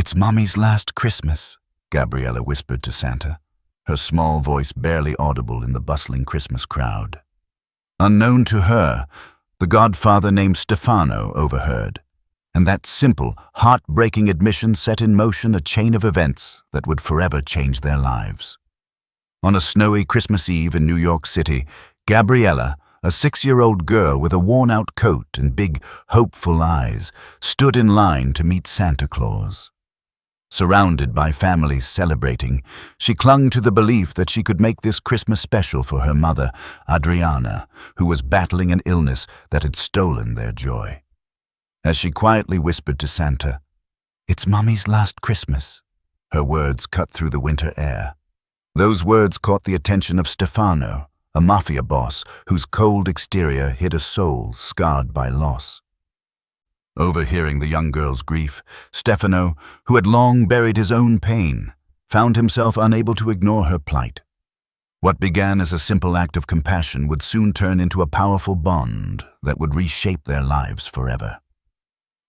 "It's Mommy's last Christmas," Gabriella whispered to Santa, her small voice barely audible in the bustling Christmas crowd. Unknown to her, the Godfather named Stefano overheard, and that simple, heart-breaking admission set in motion a chain of events that would forever change their lives. On a snowy Christmas Eve in New York City, Gabriella, a 6-year-old girl with a worn-out coat and big, hopeful eyes, stood in line to meet Santa Claus. Surrounded by families celebrating, she clung to the belief that she could make this Christmas special for her mother, Adriana, who was battling an illness that had stolen their joy. As she quietly whispered to Santa, "It's Mommy's last Christmas," her words cut through the winter air. Those words caught the attention of Stefano, a Mafia boss whose cold exterior hid a soul scarred by loss. Overhearing the young girl's grief, Stefano, who had long buried his own pain, found himself unable to ignore her plight. What began as a simple act of compassion would soon turn into a powerful bond that would reshape their lives forever.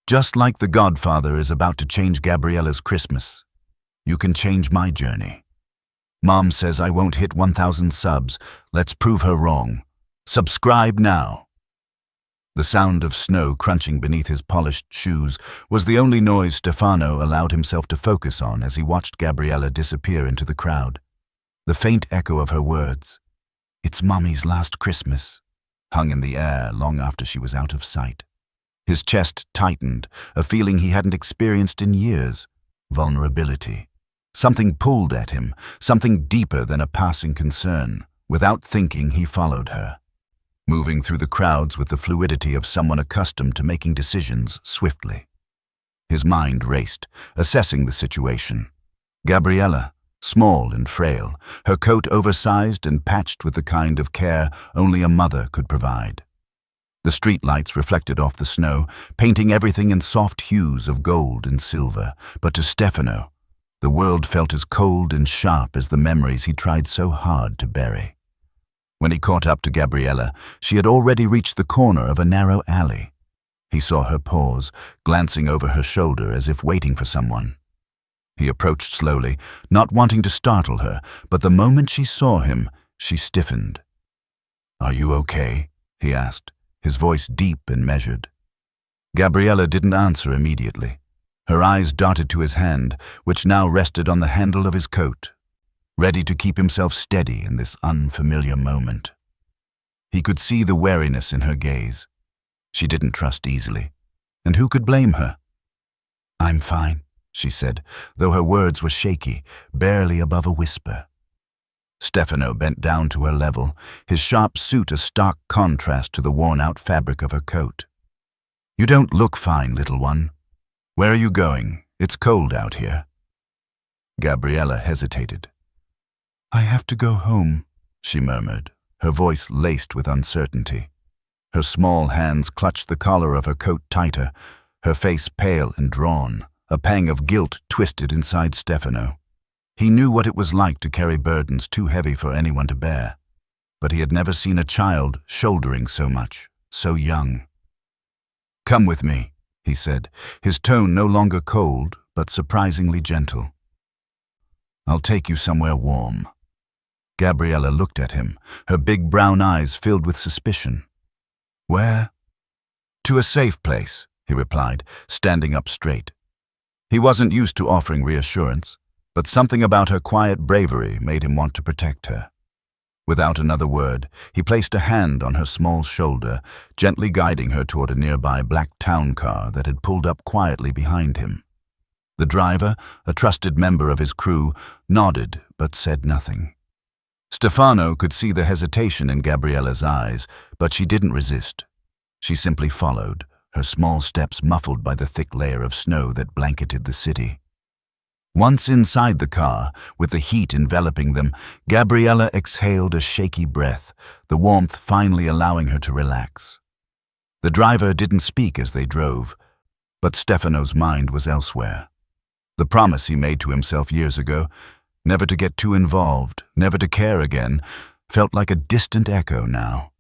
Just like the Godfather is about to change Gabriella's Christmas, you can change my journey. Mom says I won't hit 1,000 subs. Let's prove her wrong. Subscribe now. The sound of snow crunching beneath his polished shoes was the only noise Stefano allowed himself to focus on as he watched Gabriella disappear into the crowd. The faint echo of her words, "It's Mommy's last Christmas," hung in the air long after she was out of sight. His chest tightened, a feeling he hadn't experienced in years, vulnerability. Something pulled at him, something deeper than a passing concern. Without thinking, he followed her, moving through the crowds with the fluidity of someone accustomed to making decisions swiftly. His mind raced, assessing the situation. Gabriella, small and frail, her coat oversized and patched with the kind of care only a mother could provide. The streetlights reflected off the snow, painting everything in soft hues of gold and silver. But to Stefano, the world felt as cold and sharp as the memories he tried so hard to bury. When he caught up to Gabriella, she had already reached the corner of a narrow alley. He saw her pause, glancing over her shoulder as if waiting for someone. He approached slowly, not wanting to startle her, but the moment she saw him, she stiffened. "Are you okay?" he asked, his voice deep and measured. Gabriella didn't answer immediately. Her eyes darted to his hand, which now rested on the handle of his coat, ready to keep himself steady in this unfamiliar moment. He could see the wariness in her gaze. She didn't trust easily, and who could blame her? "I'm fine," she said, though her words were shaky, barely above a whisper. Stefano bent down to her level, his sharp suit a stark contrast to the worn-out fabric of her coat. "You don't look fine, little one. Where are you going? It's cold out here." Gabriella hesitated. "I have to go home," she murmured, her voice laced with uncertainty. Her small hands clutched the collar of her coat tighter, her face pale and drawn. A pang of guilt twisted inside Stefano. He knew what it was like to carry burdens too heavy for anyone to bear, but he had never seen a child shouldering so much, so young. "Come with me," he said, his tone no longer cold, but surprisingly gentle. "I'll take you somewhere warm." Gabriella looked at him, her big brown eyes filled with suspicion. "Where?" "To a safe place," he replied, standing up straight. He wasn't used to offering reassurance, but something about her quiet bravery made him want to protect her. Without another word, he placed a hand on her small shoulder, gently guiding her toward a nearby black town car that had pulled up quietly behind him. The driver, a trusted member of his crew, nodded but said nothing. Stefano could see the hesitation in Gabriella's eyes, but she didn't resist. She simply followed, her small steps muffled by the thick layer of snow that blanketed the city. Once inside the car, with the heat enveloping them, Gabriella exhaled a shaky breath, the warmth finally allowing her to relax. The driver didn't speak as they drove, but Stefano's mind was elsewhere. The promise he made to himself years ago, never to get too involved, never to care again, felt like a distant echo now.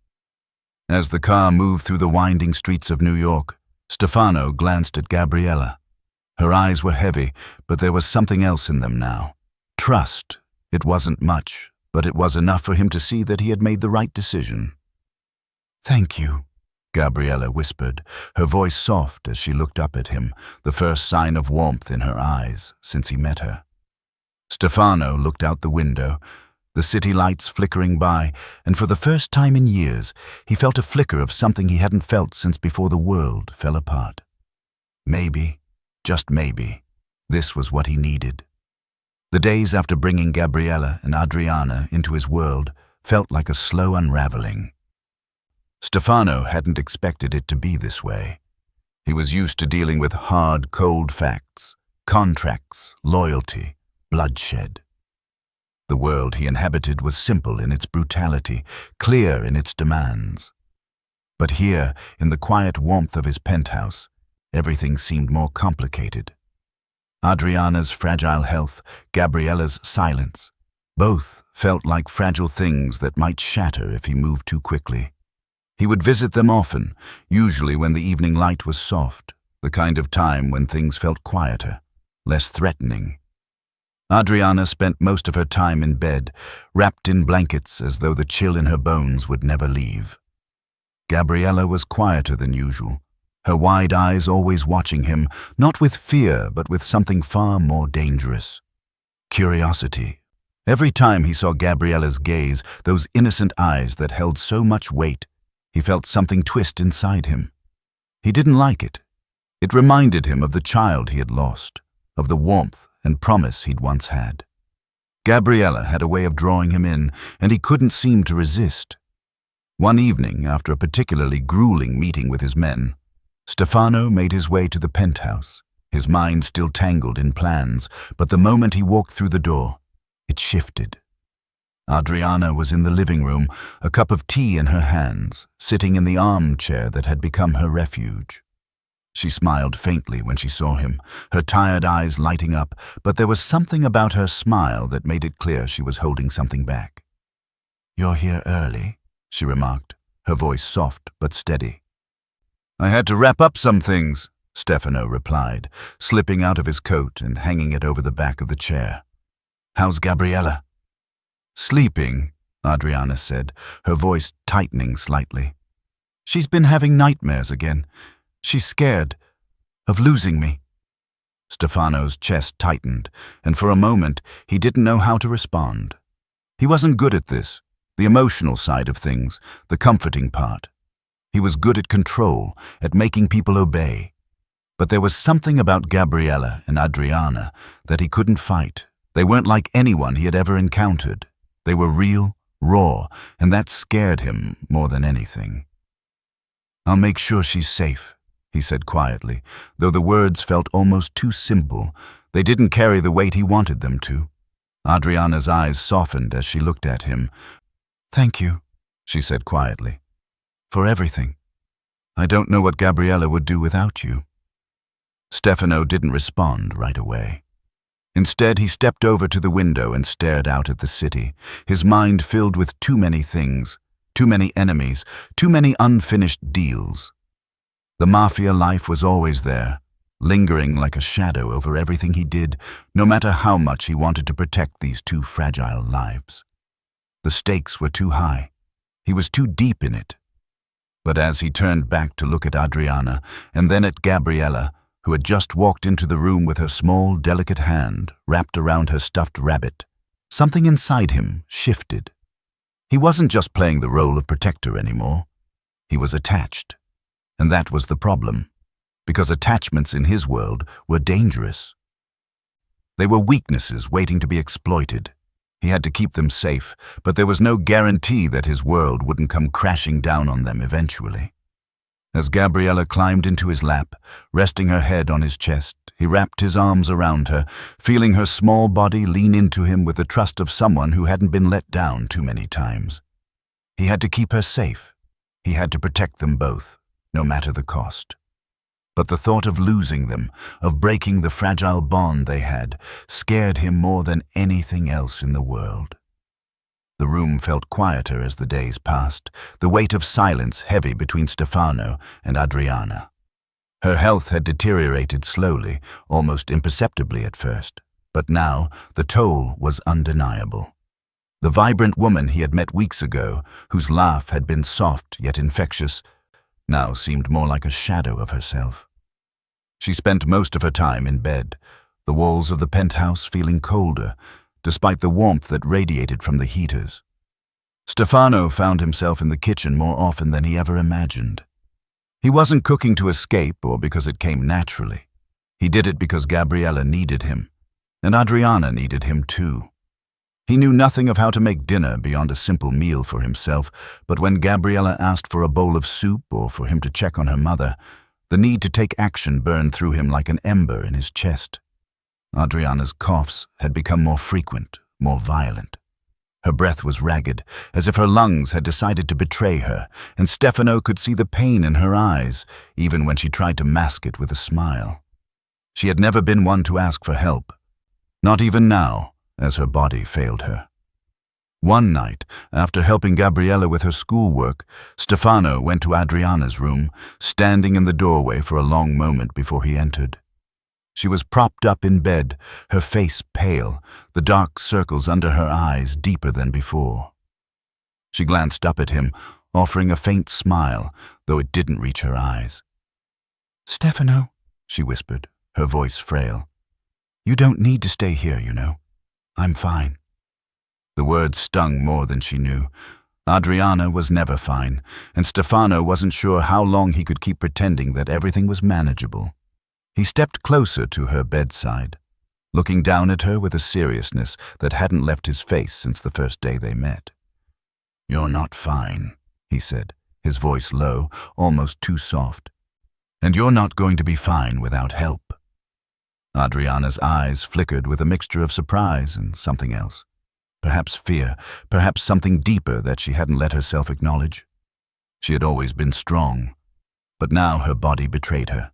As the car moved through the winding streets of New York, Stefano glanced at Gabriella. Her eyes were heavy, but there was something else in them now. Trust. It wasn't much, but it was enough for him to see that he had made the right decision. "Thank you," Gabriella whispered, her voice soft as she looked up at him, the first sign of warmth in her eyes since he met her. Stefano looked out the window, the city lights flickering by, and for the first time in years, he felt a flicker of something he hadn't felt since before the world fell apart. Maybe, just maybe, this was what he needed. The days after bringing Gabriella and Adriana into his world felt like a slow unraveling. Stefano hadn't expected it to be this way. He was used to dealing with hard, cold facts, contracts, loyalty, bloodshed. The world he inhabited was simple in its brutality, clear in its demands. But here, in the quiet warmth of his penthouse, everything seemed more complicated. Adriana's fragile health, Gabriella's silence, both felt like fragile things that might shatter if he moved too quickly. He would visit them often, usually when the evening light was soft, the kind of time when things felt quieter, less threatening. Adriana spent most of her time in bed, wrapped in blankets as though the chill in her bones would never leave. Gabriella was quieter than usual, her wide eyes always watching him, not with fear but with something far more dangerous. Curiosity. Every time he saw Gabriella's gaze, those innocent eyes that held so much weight, he felt something twist inside him. He didn't like it. It reminded him of the child he had lost, of the warmth and promise he'd once had. Gabriella had a way of drawing him in, and he couldn't seem to resist. One evening, after a particularly grueling meeting with his men, Stefano made his way to the penthouse, his mind still tangled in plans, but the moment he walked through the door, it shifted. Adriana was in the living room, a cup of tea in her hands, sitting in the armchair that had become her refuge. She smiled faintly when she saw him, her tired eyes lighting up, but there was something about her smile that made it clear she was holding something back. "You're here early," she remarked, her voice soft but steady. "I had to wrap up some things," Stefano replied, slipping out of his coat and hanging it over the back of the chair. "How's Gabriella?" "Sleeping," Adriana said, her voice tightening slightly. "She's been having nightmares again. She's scared of losing me." Stefano's chest tightened, and for a moment he didn't know how to respond. He wasn't good at this, the emotional side of things, the comforting part. He was good at control, at making people obey. But there was something about Gabriella and Adriana that he couldn't fight. They weren't like anyone he had ever encountered. They were real, raw, and that scared him more than anything. "I'll make sure she's safe," he said quietly, though the words felt almost too simple. They didn't carry the weight he wanted them to. Adriana's eyes softened as she looked at him. "Thank you," she said quietly, "for everything. I don't know what Gabriella would do without you." Stefano didn't respond right away. Instead, he stepped over to the window and stared out at the city, his mind filled with too many things, too many enemies, too many unfinished deals. The Mafia life was always there, lingering like a shadow over everything he did, no matter how much he wanted to protect these two fragile lives. The stakes were too high. He was too deep in it. But as he turned back to look at Adriana and then at Gabriella, who had just walked into the room with her small, delicate hand wrapped around her stuffed rabbit, something inside him shifted. He wasn't just playing the role of protector anymore. He was attached. And that was the problem, because attachments in his world were dangerous. They were weaknesses waiting to be exploited. He had to keep them safe, but there was no guarantee that his world wouldn't come crashing down on them eventually. As Gabriella climbed into his lap, resting her head on his chest, he wrapped his arms around her, feeling her small body lean into him with the trust of someone who hadn't been let down too many times. He had to keep her safe. He had to protect them both, no matter the cost. But the thought of losing them, of breaking the fragile bond they had, scared him more than anything else in the world. The room felt quieter as the days passed, the weight of silence heavy between Stefano and Adriana. Her health had deteriorated slowly, almost imperceptibly at first, but now the toll was undeniable. The vibrant woman he had met weeks ago, whose laugh had been soft yet infectious, now seemed more like a shadow of herself. She spent most of her time in bed, the walls of the penthouse feeling colder, despite the warmth that radiated from the heaters. Stefano found himself in the kitchen more often than he ever imagined. He wasn't cooking to escape or because it came naturally. He did it because Gabriella needed him, and Adriana needed him too. He knew nothing of how to make dinner beyond a simple meal for himself, but when Gabriella asked for a bowl of soup or for him to check on her mother, the need to take action burned through him like an ember in his chest. Adriana's coughs had become more frequent, more violent. Her breath was ragged, as if her lungs had decided to betray her, and Stefano could see the pain in her eyes, even when she tried to mask it with a smile. She had never been one to ask for help, not even now, as her body failed her. One night, after helping Gabriella with her schoolwork, Stefano went to Adriana's room, standing in the doorway for a long moment before he entered. She was propped up in bed, her face pale, the dark circles under her eyes deeper than before. She glanced up at him, offering a faint smile, though it didn't reach her eyes. "Stefano," she whispered, her voice frail. "You don't need to stay here, you know. I'm fine." The words stung more than she knew. Adriana was never fine, and Stefano wasn't sure how long he could keep pretending that everything was manageable. He stepped closer to her bedside, looking down at her with a seriousness that hadn't left his face since the first day they met. "You're not fine," he said, his voice low, almost too soft. "And you're not going to be fine without help." Adriana's eyes flickered with a mixture of surprise and something else. Perhaps fear, perhaps something deeper that she hadn't let herself acknowledge. She had always been strong, but now her body betrayed her.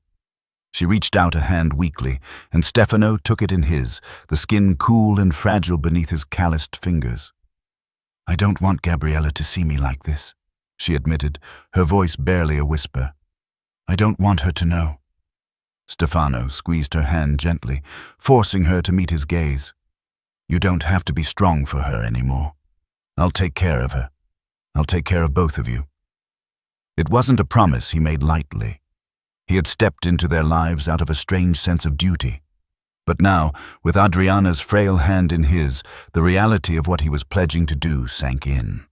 She reached out a hand weakly, and Stefano took it in his, the skin cool and fragile beneath his calloused fingers. "I don't want Gabriella to see me like this," she admitted, her voice barely a whisper. "I don't want her to know." Stefano squeezed her hand gently, forcing her to meet his gaze. "You don't have to be strong for her anymore. I'll take care of her. I'll take care of both of you." It wasn't a promise he made lightly. He had stepped into their lives out of a strange sense of duty. But now, with Adriana's frail hand in his, the reality of what he was pledging to do sank in.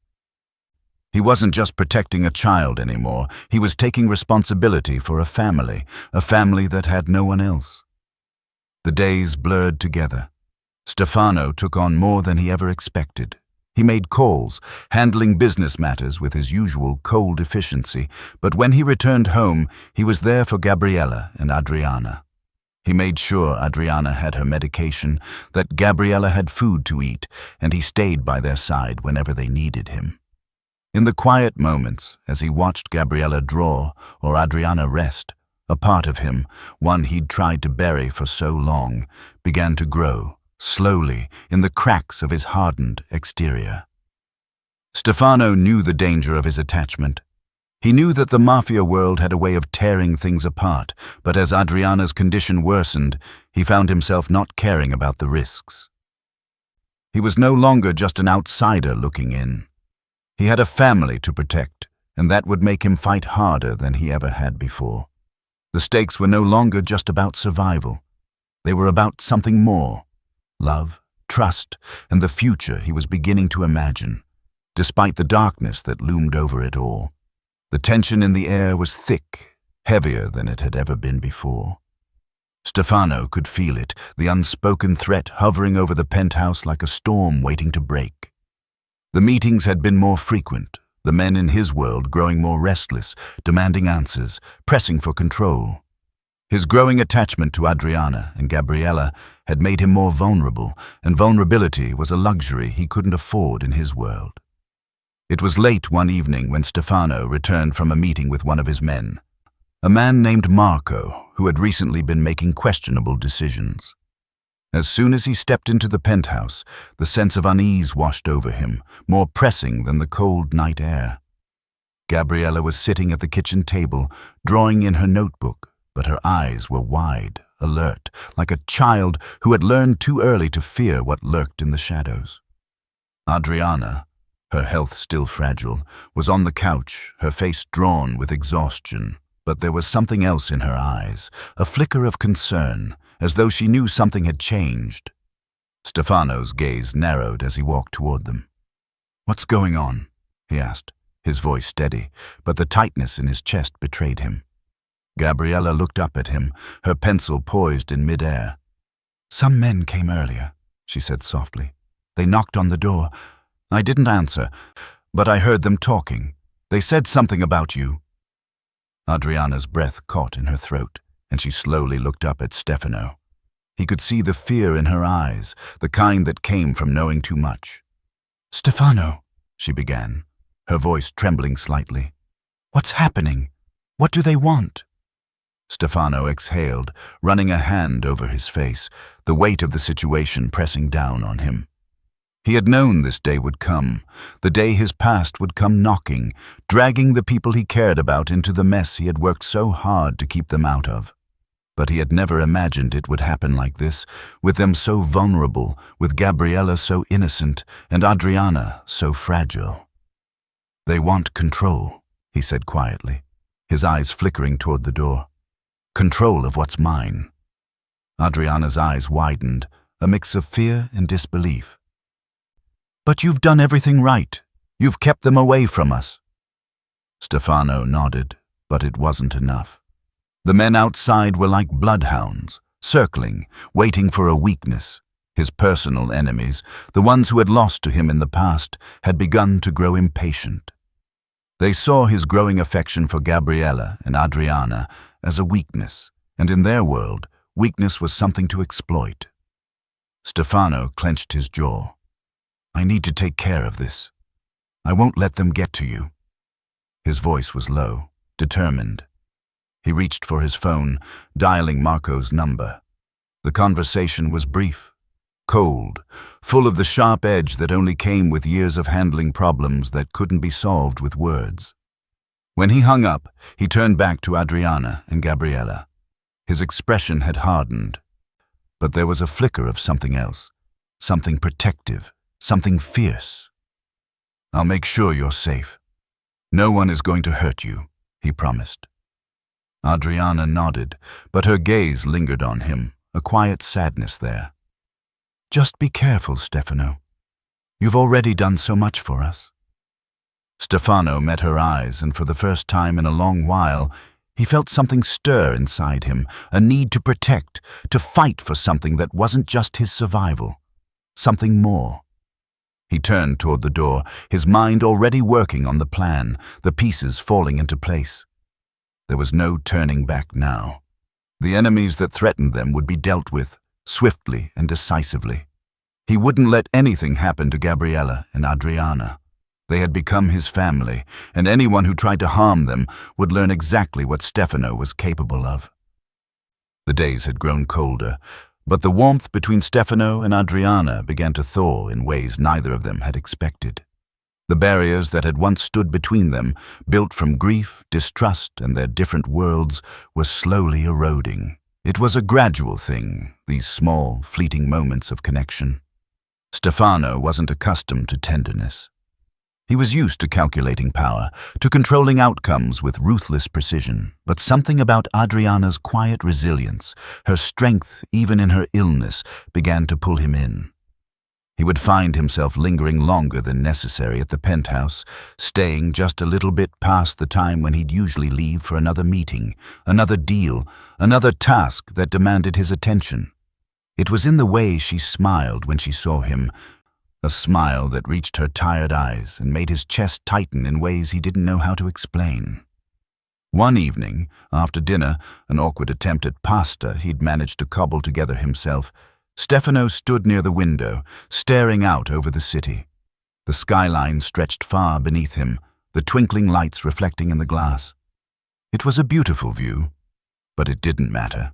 He wasn't just protecting a child anymore, he was taking responsibility for a family that had no one else. The days blurred together. Stefano took on more than he ever expected. He made calls, handling business matters with his usual cold efficiency, but when he returned home, he was there for Gabriella and Adriana. He made sure Adriana had her medication, that Gabriella had food to eat, and he stayed by their side whenever they needed him. In the quiet moments, as he watched Gabriella draw or Adriana rest, a part of him, one he'd tried to bury for so long, began to grow, slowly, in the cracks of his hardened exterior. Stefano knew the danger of his attachment. He knew that the Mafia world had a way of tearing things apart, but as Adriana's condition worsened, he found himself not caring about the risks. He was no longer just an outsider looking in. He had a family to protect, and that would make him fight harder than he ever had before. The stakes were no longer just about survival. They were about something more: love, trust, and the future he was beginning to imagine, despite the darkness that loomed over it all. The tension in the air was thick, heavier than it had ever been before. Stefano could feel it, the unspoken threat hovering over the penthouse like a storm waiting to break. The meetings had been more frequent, the men in his world growing more restless, demanding answers, pressing for control. His growing attachment to Adriana and Gabriella had made him more vulnerable, and vulnerability was a luxury he couldn't afford in his world. It was late one evening when Stefano returned from a meeting with one of his men, a man named Marco, who had recently been making questionable decisions. As soon as he stepped into the penthouse, the sense of unease washed over him, more pressing than the cold night air. Gabriella was sitting at the kitchen table, drawing in her notebook, but her eyes were wide, alert, like a child who had learned too early to fear what lurked in the shadows. Adriana, her health still fragile, was on the couch, her face drawn with exhaustion, but there was something else in her eyes, a flicker of concern, as though she knew something had changed. Stefano's gaze narrowed as he walked toward them. "What's going on?" he asked, his voice steady, but the tightness in his chest betrayed him. Gabriella looked up at him, her pencil poised in midair. "Some men came earlier," she said softly. "They knocked on the door. I didn't answer, but I heard them talking. They said something about you." Adriana's breath caught in her throat, and she slowly looked up at Stefano. He could see the fear in her eyes, the kind that came from knowing too much. "Stefano," she began, her voice trembling slightly. "What's happening? What do they want?" Stefano exhaled, running a hand over his face, the weight of the situation pressing down on him. He had known this day would come, the day his past would come knocking, dragging the people he cared about into the mess he had worked so hard to keep them out of. But he had never imagined it would happen like this, with them so vulnerable, with Gabriella so innocent, and Adriana so fragile. "They want control," he said quietly, his eyes flickering toward the door. "Control of what's mine." Adriana's eyes widened, a mix of fear and disbelief. "But you've done everything right. You've kept them away from us." Stefano nodded, but it wasn't enough. The men outside were like bloodhounds, circling, waiting for a weakness. His personal enemies, the ones who had lost to him in the past, had begun to grow impatient. They saw his growing affection for Gabriella and Adriana as a weakness, and in their world, weakness was something to exploit. Stefano clenched his jaw. "I need to take care of this. I won't let them get to you." His voice was low, determined. He reached for his phone, dialing Marco's number. The conversation was brief, cold, full of the sharp edge that only came with years of handling problems that couldn't be solved with words. When he hung up, he turned back to Adriana and Gabriella. His expression had hardened, but there was a flicker of something else, something protective, something fierce. "I'll make sure you're safe. No one is going to hurt you," he promised. Adriana nodded, but her gaze lingered on him, a quiet sadness there. "Just be careful, Stefano. You've already done so much for us." Stefano met her eyes, and for the first time in a long while, he felt something stir inside him, a need to protect, to fight for something that wasn't just his survival, something more. He turned toward the door, his mind already working on the plan, the pieces falling into place. There was no turning back now. The enemies that threatened them would be dealt with, swiftly and decisively. He wouldn't let anything happen to Gabriella and Adriana. They had become his family, and anyone who tried to harm them would learn exactly what Stefano was capable of. The days had grown colder, but the warmth between Stefano and Adriana began to thaw in ways neither of them had expected. The barriers that had once stood between them, built from grief, distrust, and their different worlds, were slowly eroding. It was a gradual thing, these small, fleeting moments of connection. Stefano wasn't accustomed to tenderness. He was used to calculating power, to controlling outcomes with ruthless precision, but something about Adriana's quiet resilience, her strength even in her illness, began to pull him in. He would find himself lingering longer than necessary at the penthouse, staying just a little bit past the time when he'd usually leave for another meeting, another deal, another task that demanded his attention. It was in the way she smiled when she saw him, a smile that reached her tired eyes and made his chest tighten in ways he didn't know how to explain. One evening, after dinner, an awkward attempt at pasta he'd managed to cobble together himself, Stefano stood near the window, staring out over the city. The skyline stretched far beneath him, the twinkling lights reflecting in the glass. It was a beautiful view, but it didn't matter.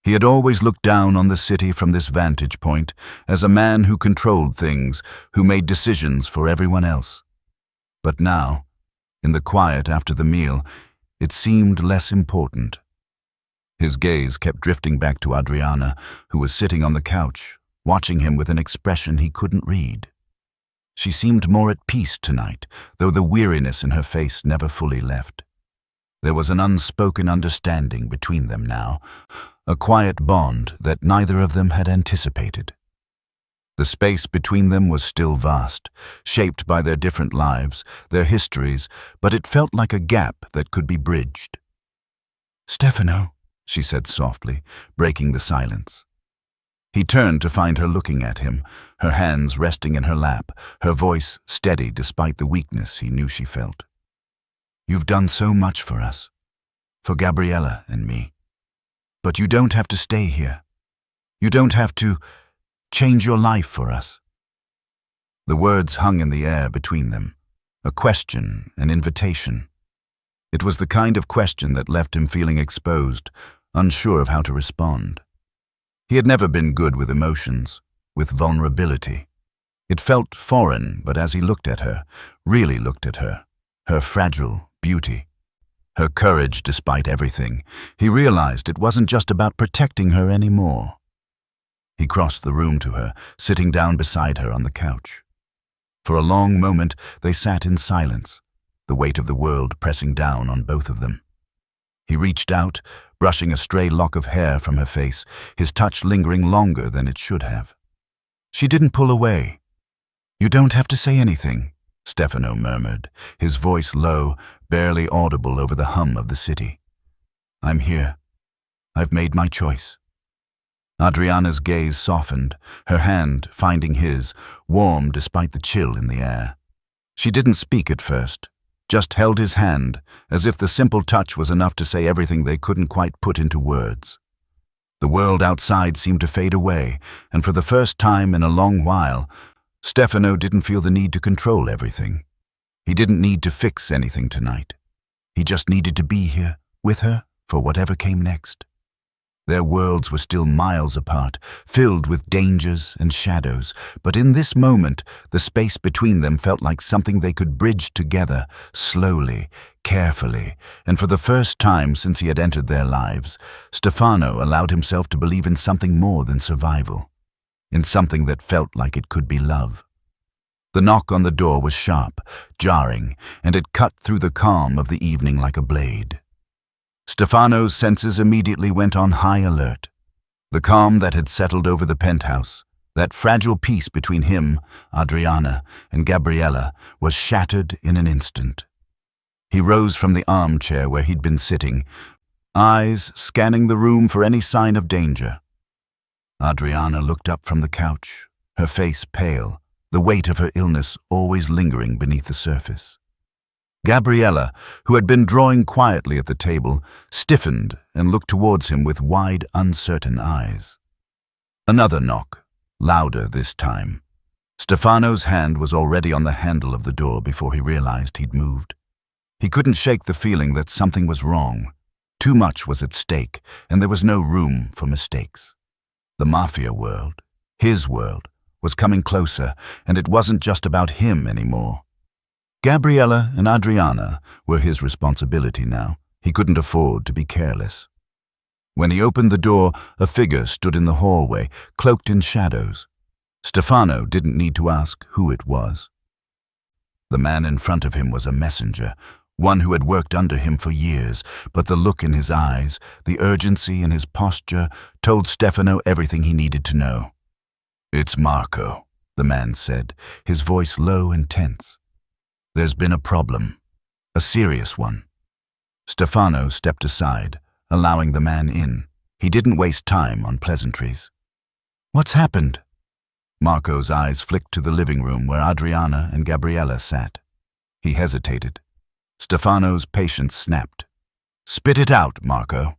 He had always looked down on the city from this vantage point, as a man who controlled things, who made decisions for everyone else. But now, in the quiet after the meal, it seemed less important. His gaze kept drifting back to Adriana, who was sitting on the couch, watching him with an expression he couldn't read. She seemed more at peace tonight, though the weariness in her face never fully left. There was an unspoken understanding between them now, a quiet bond that neither of them had anticipated. The space between them was still vast, shaped by their different lives, their histories, but it felt like a gap that could be bridged. "Stefano," she said softly, breaking the silence. He turned to find her looking at him, her hands resting in her lap, her voice steady despite the weakness he knew she felt. "You've done so much for us, for Gabriella and me. But you don't have to stay here. You don't have to change your life for us." The words hung in the air between them, a question, an invitation. It was the kind of question that left him feeling exposed, unsure of how to respond. He had never been good with emotions, with vulnerability. It felt foreign, but as he looked at her, really looked at her, her fragile beauty, her courage despite everything, he realized it wasn't just about protecting her anymore. He crossed the room to her, sitting down beside her on the couch. For a long moment, they sat in silence, the weight of the world pressing down on both of them. He reached out, brushing a stray lock of hair from her face, his touch lingering longer than it should have. She didn't pull away. "You don't have to say anything," Stefano murmured, his voice low, barely audible over the hum of the city. "I'm here. I've made my choice." Adriana's gaze softened, her hand, finding his, warm despite the chill in the air. She didn't speak at first, just held his hand, as if the simple touch was enough to say everything they couldn't quite put into words. The world outside seemed to fade away, and for the first time in a long while, Stefano didn't feel the need to control everything. He didn't need to fix anything tonight. He just needed to be here, with her, for whatever came next. Their worlds were still miles apart, filled with dangers and shadows, but in this moment, the space between them felt like something they could bridge together, slowly, carefully, and for the first time since he had entered their lives, Stefano allowed himself to believe in something more than survival, in something that felt like it could be love. The knock on the door was sharp, jarring, and it cut through the calm of the evening like a blade. Stefano's senses immediately went on high alert. The calm that had settled over the penthouse, that fragile peace between him, Adriana, and Gabriella, was shattered in an instant. He rose from the armchair where he'd been sitting, eyes scanning the room for any sign of danger. Adriana looked up from the couch, her face pale, the weight of her illness always lingering beneath the surface. Gabriella, who had been drawing quietly at the table, stiffened and looked towards him with wide, uncertain eyes. Another knock, louder this time. Stefano's hand was already on the handle of the door before he realized he'd moved. He couldn't shake the feeling that something was wrong. Too much was at stake, and there was no room for mistakes. The Mafia world, his world, was coming closer, and it wasn't just about him anymore. Gabriella and Adriana were his responsibility now. He couldn't afford to be careless. When he opened the door, a figure stood in the hallway, cloaked in shadows. Stefano didn't need to ask who it was. The man in front of him was a messenger, one who had worked under him for years, but the look in his eyes, the urgency in his posture, told Stefano everything he needed to know. "It's Marco," the man said, his voice low and tense. "There's been a problem, a serious one." Stefano stepped aside, allowing the man in. He didn't waste time on pleasantries. "What's happened?" Marco's eyes flicked to the living room where Adriana and Gabriella sat. He hesitated. Stefano's patience snapped. "Spit it out, Marco."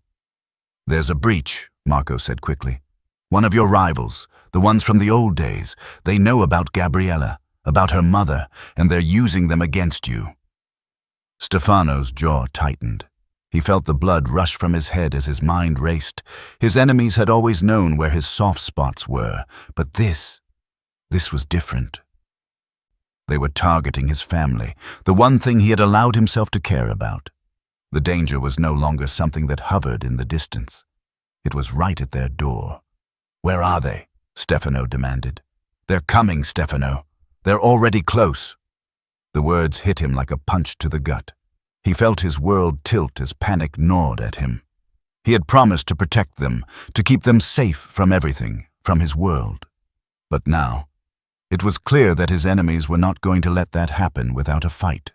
"There's a breach," Marco said quickly. "One of your rivals, the ones from the old days, they know about Gabriella, about her mother, and they're using them against you." Stefano's jaw tightened. He felt the blood rush from his head as his mind raced. His enemies had always known where his soft spots were, but this was different. They were targeting his family, the one thing he had allowed himself to care about. The danger was no longer something that hovered in the distance. It was right at their door. "Where are they?" Stefano demanded. "They're coming, Stefano. They're already close." The words hit him like a punch to the gut. He felt his world tilt as panic gnawed at him. He had promised to protect them, to keep them safe from everything, from his world. But now, it was clear that his enemies were not going to let that happen without a fight.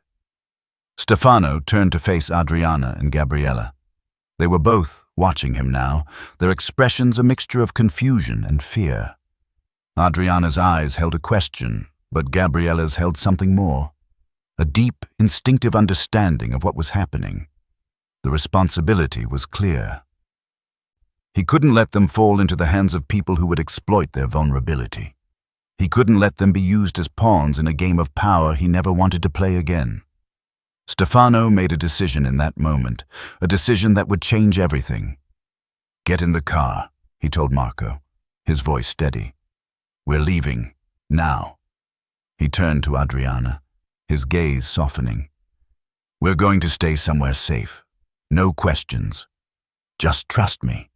Stefano turned to face Adriana and Gabriella. They were both watching him now, their expressions a mixture of confusion and fear. Adriana's eyes held a question, but Gabriella's held something more. A deep, instinctive understanding of what was happening. The responsibility was clear. He couldn't let them fall into the hands of people who would exploit their vulnerability. He couldn't let them be used as pawns in a game of power he never wanted to play again. Stefano made a decision in that moment, a decision that would change everything. "Get in the car," he told Marco, his voice steady. "We're leaving, now." He turned to Adriana, his gaze softening. "We're going to stay somewhere safe. No questions. Just trust me."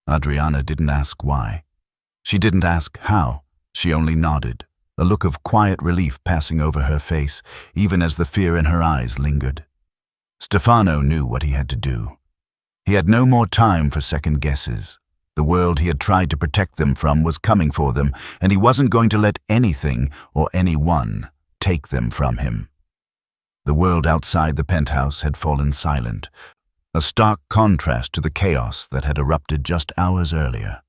Adriana didn't ask why. She didn't ask how. She only nodded, a look of quiet relief passing over her face, even as the fear in her eyes lingered. Stefano knew what he had to do. He had no more time for second guesses. The world he had tried to protect them from was coming for them, and he wasn't going to let anything or anyone take them from him. The world outside the penthouse had fallen silent, a stark contrast to the chaos that had erupted just hours earlier.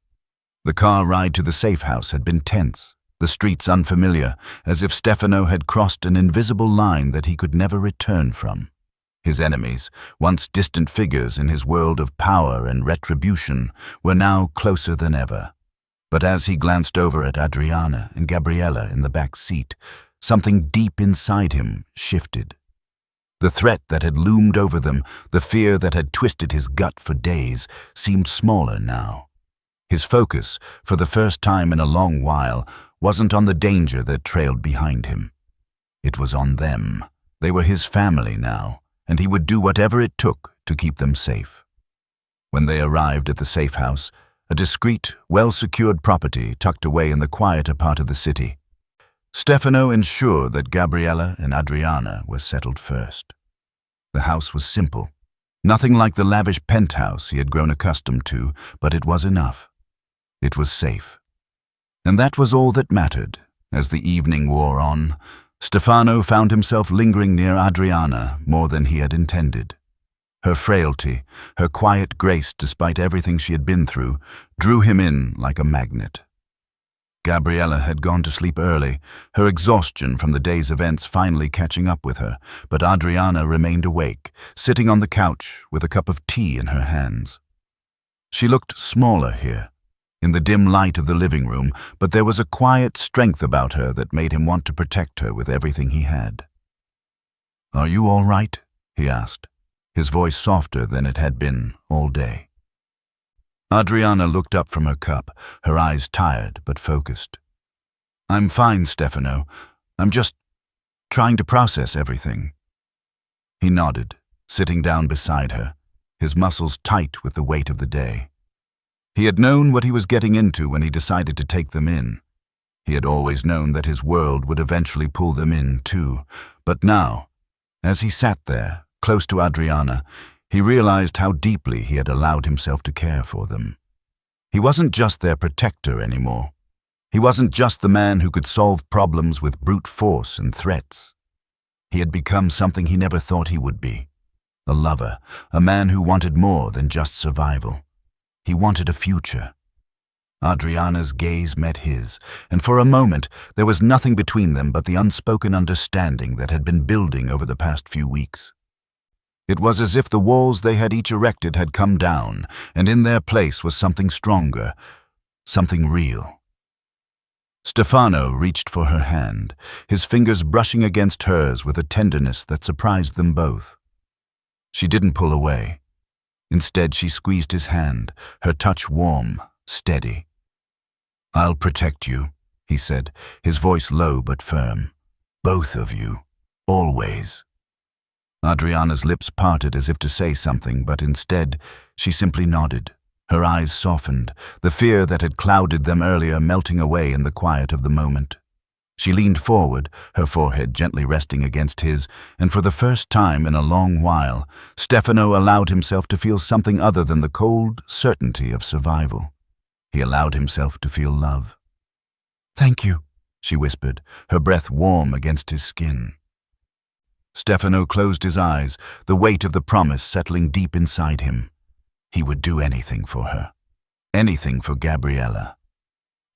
The car ride to the safe house had been tense, the streets unfamiliar, as if Stefano had crossed an invisible line that he could never return from. His enemies, once distant figures in his world of power and retribution, were now closer than ever. But as he glanced over at Adriana and Gabriella in the back seat, something deep inside him shifted. The threat that had loomed over them, the fear that had twisted his gut for days, seemed smaller now. His focus, for the first time in a long while, wasn't on the danger that trailed behind him. It was on them. They were his family now, and he would do whatever it took to keep them safe. When they arrived at the safe house, a discreet, well-secured property tucked away in the quieter part of the city, Stefano ensured that Gabriella and Adriana were settled first. The house was simple, nothing like the lavish penthouse he had grown accustomed to, but it was enough. It was safe. And that was all that mattered. As the evening wore on, Stefano found himself lingering near Adriana more than he had intended. Her frailty, her quiet grace despite everything she had been through, drew him in like a magnet. Gabriella had gone to sleep early, her exhaustion from the day's events finally catching up with her, but Adriana remained awake, sitting on the couch with a cup of tea in her hands. She looked smaller here, in the dim light of the living room, but there was a quiet strength about her that made him want to protect her with everything he had. "Are you all right?" he asked, his voice softer than it had been all day. Adriana looked up from her cup, her eyes tired but focused. "I'm fine, Stefano. I'm just trying to process everything." He nodded, sitting down beside her, his muscles tight with the weight of the day. He had known what he was getting into when he decided to take them in. He had always known that his world would eventually pull them in too, but now, as he sat there, close to Adriana, he realized how deeply he had allowed himself to care for them. He wasn't just their protector anymore. He wasn't just the man who could solve problems with brute force and threats. He had become something he never thought he would be. A lover, a man who wanted more than just survival. He wanted a future. Adriana's gaze met his, and for a moment there was nothing between them but the unspoken understanding that had been building over the past few weeks. It was as if the walls they had each erected had come down, and in their place was something stronger, something real. Stefano reached for her hand, his fingers brushing against hers with a tenderness that surprised them both. She didn't pull away. Instead, she squeezed his hand, her touch warm, steady. "I'll protect you," he said, his voice low but firm. "Both of you, always." Adriana's lips parted as if to say something, but instead, she simply nodded. Her eyes softened, the fear that had clouded them earlier melting away in the quiet of the moment. She leaned forward, her forehead gently resting against his, and for the first time in a long while, Stefano allowed himself to feel something other than the cold certainty of survival. He allowed himself to feel love. "Thank you," she whispered, her breath warm against his skin. Stefano closed his eyes, the weight of the promise settling deep inside him. He would do anything for her. Anything for Gabriella.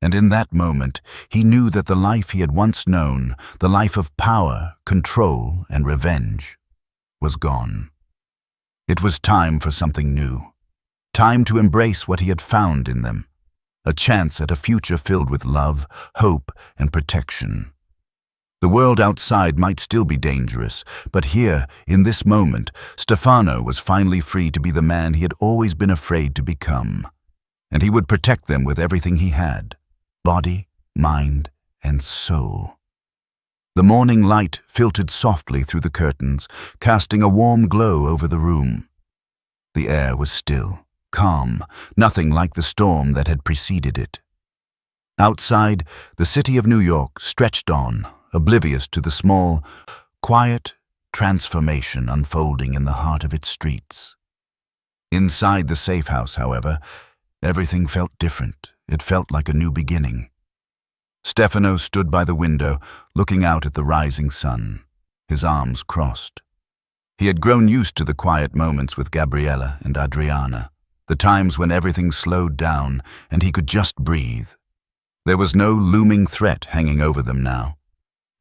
And in that moment, he knew that the life he had once known, the life of power, control, and revenge, was gone. It was time for something new. Time to embrace what he had found in them. A chance at a future filled with love, hope, and protection. The world outside might still be dangerous, but here, in this moment, Stefano was finally free to be the man he had always been afraid to become. And he would protect them with everything he had. Body, mind, and soul. The morning light filtered softly through the curtains, casting a warm glow over the room. The air was still, calm, nothing like the storm that had preceded it. Outside, the city of New York stretched on, oblivious to the small, quiet transformation unfolding in the heart of its streets. Inside the safe house, however, everything felt different. It felt like a new beginning. Stefano stood by the window, looking out at the rising sun, his arms crossed. He had grown used to the quiet moments with Gabriella and Adriana, the times when everything slowed down and he could just breathe. There was no looming threat hanging over them now.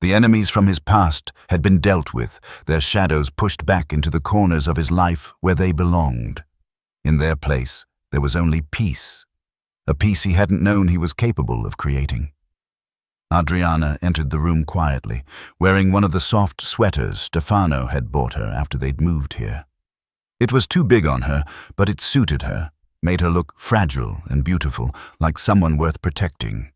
The enemies from his past had been dealt with, their shadows pushed back into the corners of his life where they belonged. In their place, there was only peace. A peace he hadn't known he was capable of creating. Adriana entered the room quietly, wearing one of the soft sweaters Stefano had bought her after they'd moved here. It was too big on her, but it suited her, made her look fragile and beautiful, like someone worth protecting.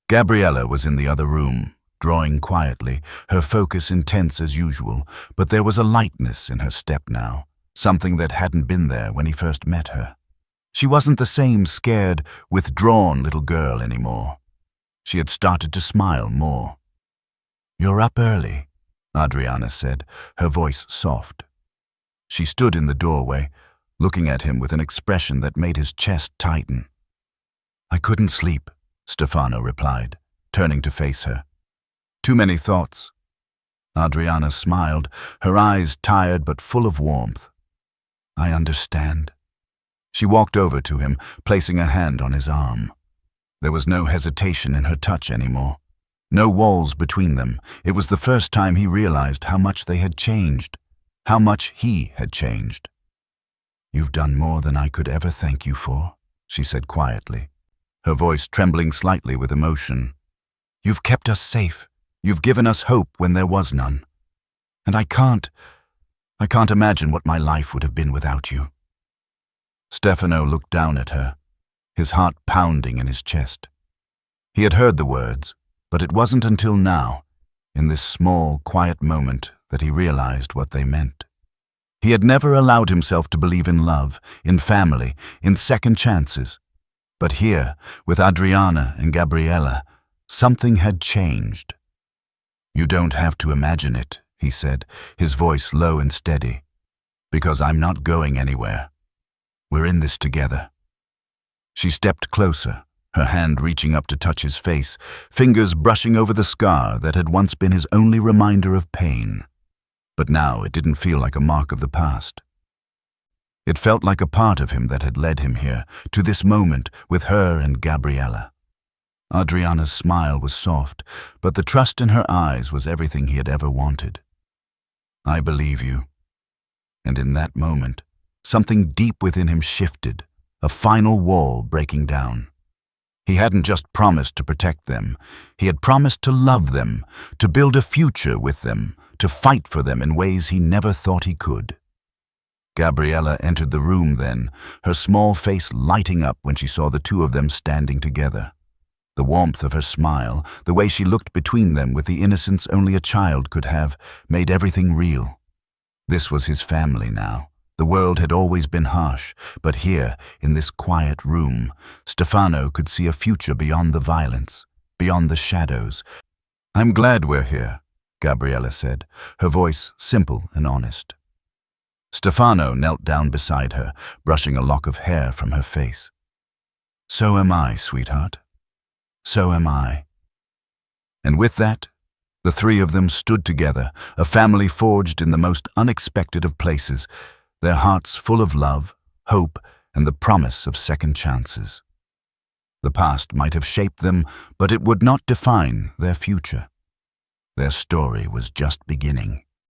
Gabriella was in the other room, drawing quietly, her focus intense as usual, but there was a lightness in her step now, something that hadn't been there when he first met her. She wasn't the same scared, withdrawn little girl anymore. She had started to smile more. "You're up early," Adriana said, her voice soft. She stood in the doorway, looking at him with an expression that made his chest tighten. "I couldn't sleep," Stefano replied, turning to face her. "Too many thoughts." Adriana smiled, her eyes tired but full of warmth. "I understand." She walked over to him, placing a hand on his arm. There was no hesitation in her touch anymore. No walls between them. It was the first time he realized how much they had changed, how much he had changed. "You've done more than I could ever thank you for," she said quietly, her voice trembling slightly with emotion. "You've kept us safe. You've given us hope when there was none. And I can't imagine what my life would have been without you." Stefano looked down at her, his heart pounding in his chest. He had heard the words, but it wasn't until now, in this small, quiet moment, that he realized what they meant. He had never allowed himself to believe in love, in family, in second chances. But here, with Adriana and Gabriella, something had changed. "You don't have to imagine it," he said, his voice low and steady, "because I'm not going anywhere. We're in this together." She stepped closer, her hand reaching up to touch his face, fingers brushing over the scar that had once been his only reminder of pain. But now it didn't feel like a mark of the past. It felt like a part of him that had led him here, to this moment with her and Gabriella. Adriana's smile was soft, but the trust in her eyes was everything he had ever wanted. "I believe you." And in that moment, something deep within him shifted, a final wall breaking down. He hadn't just promised to protect them. He had promised to love them, to build a future with them, to fight for them in ways he never thought he could. Gabriella entered the room then, her small face lighting up when she saw the two of them standing together. The warmth of her smile, the way she looked between them with the innocence only a child could have, made everything real. This was his family now. The world had always been harsh, but here, in this quiet room, Stefano could see a future beyond the violence, beyond the shadows. "I'm glad we're here," Gabriella said, her voice simple and honest. Stefano knelt down beside her, brushing a lock of hair from her face. "So am I, sweetheart. So am I." And with that, the three of them stood together, a family forged in the most unexpected of places, their hearts full of love, hope, and the promise of second chances. The past might have shaped them, but it would not define their future. Their story was just beginning.